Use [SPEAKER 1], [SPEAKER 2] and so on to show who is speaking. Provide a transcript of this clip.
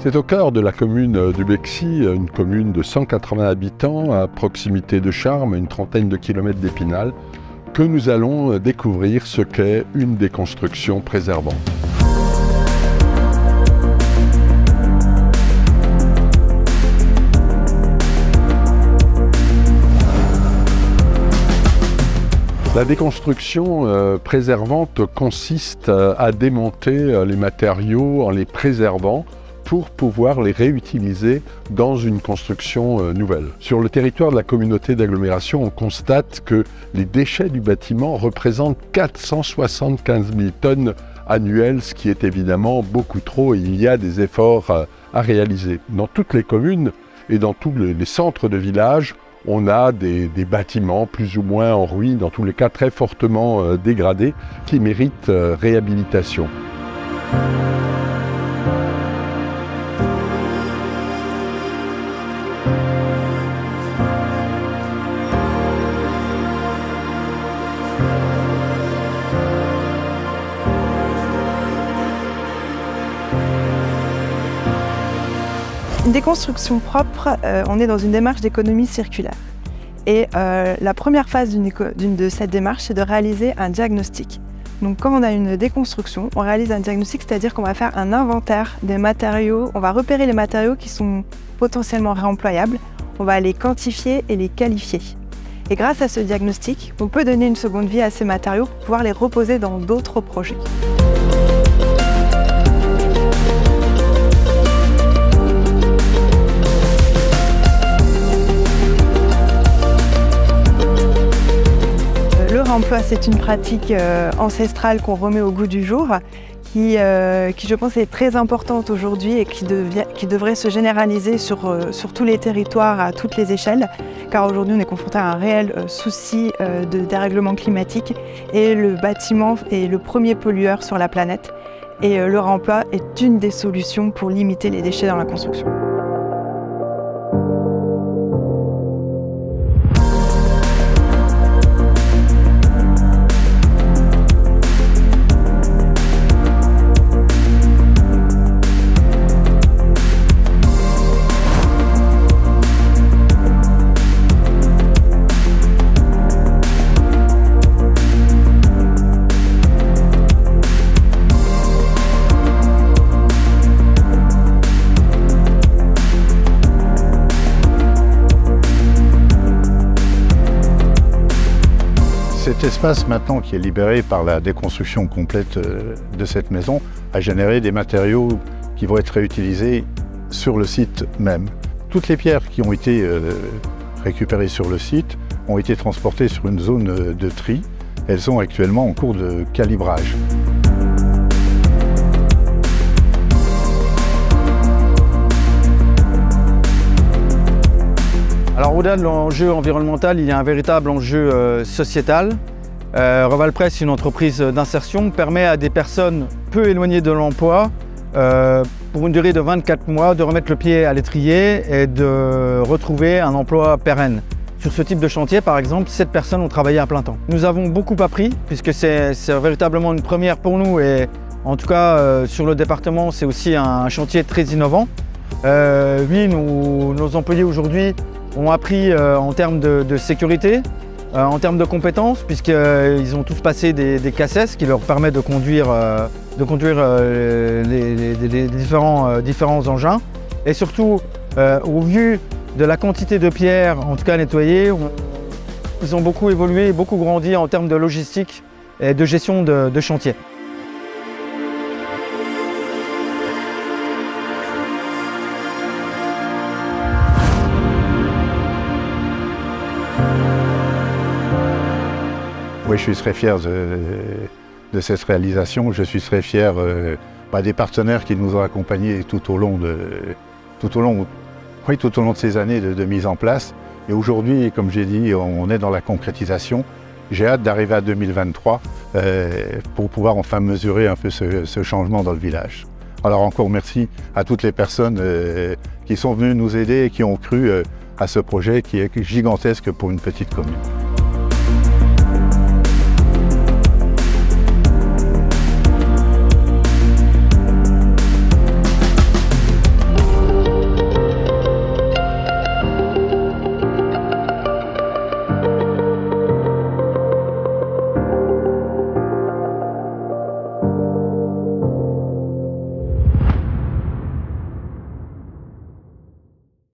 [SPEAKER 1] C'est au cœur de la commune du Bexy, une commune de 180 habitants, à proximité de Charmes, une trentaine de kilomètres d'Épinal, que nous allons découvrir ce qu'est une déconstruction préservante. La déconstruction préservante consiste à démonter les matériaux en les préservant pour pouvoir les réutiliser dans une construction nouvelle. Sur le territoire de la communauté d'agglomération, on constate que les déchets du bâtiment représentent 475 000 tonnes annuelles, ce qui est évidemment beaucoup trop et il y a des efforts à réaliser. Dans toutes les communes et dans tous les centres de village, on a des bâtiments plus ou moins en ruine, dans tous les cas très fortement dégradés, qui méritent réhabilitation.
[SPEAKER 2] Une déconstruction propre, on est dans une démarche d'économie circulaire. Et la première phase de cette démarche, c'est de réaliser un diagnostic. Donc quand on a une déconstruction, on réalise un diagnostic, c'est-à-dire qu'on va faire un inventaire des matériaux, on va repérer les matériaux qui sont potentiellement réemployables, on va les quantifier et les qualifier. Et grâce à ce diagnostic, on peut donner une seconde vie à ces matériaux pour pouvoir les reposer dans d'autres projets. Le réemploi, c'est une pratique ancestrale qu'on remet au goût du jour, qui je pense est très importante aujourd'hui et qui devrait se généraliser sur tous les territoires, à toutes les échelles, car aujourd'hui on est confronté à un réel souci de dérèglement climatique et le bâtiment est le premier pollueur sur la planète et le réemploi est une des solutions pour limiter les déchets dans la construction.
[SPEAKER 3] Cet espace maintenant qui est libéré par la déconstruction complète de cette maison a généré des matériaux qui vont être réutilisés sur le site même. Toutes les pierres qui ont été récupérées sur le site ont été transportées sur une zone de tri. Elles sont actuellement en cours de calibrage.
[SPEAKER 4] Alors au-delà de l'enjeu environnemental, il y a un véritable enjeu sociétal. Revalpresse, une entreprise d'insertion, permet à des personnes peu éloignées de l'emploi, pour une durée de 24 mois, de remettre le pied à l'étrier et de retrouver un emploi pérenne. Sur ce type de chantier, par exemple, 7 personnes ont travaillé à plein temps. Nous avons beaucoup appris, puisque c'est véritablement une première pour nous et en tout cas sur le département, c'est aussi un chantier très innovant. Oui, nos employés aujourd'hui ont appris en termes de sécurité, en termes de compétences, puisqu'ils ont tous passé des CACES qui leur permettent de conduire les différents engins. Et surtout, au vu de la quantité de pierres, en tout cas nettoyées, ils ont beaucoup évolué et beaucoup grandi en termes de logistique et de gestion de chantier.
[SPEAKER 3] Oui, je suis très fier de cette réalisation. Je suis très fier des partenaires qui nous ont accompagnés tout au long de ces années de mise en place. Et aujourd'hui, comme j'ai dit, on est dans la concrétisation. J'ai hâte d'arriver à 2023 pour pouvoir enfin mesurer un peu ce changement dans le village. Alors encore merci à toutes les personnes qui sont venues nous aider et qui ont cru à ce projet qui est gigantesque pour une petite commune.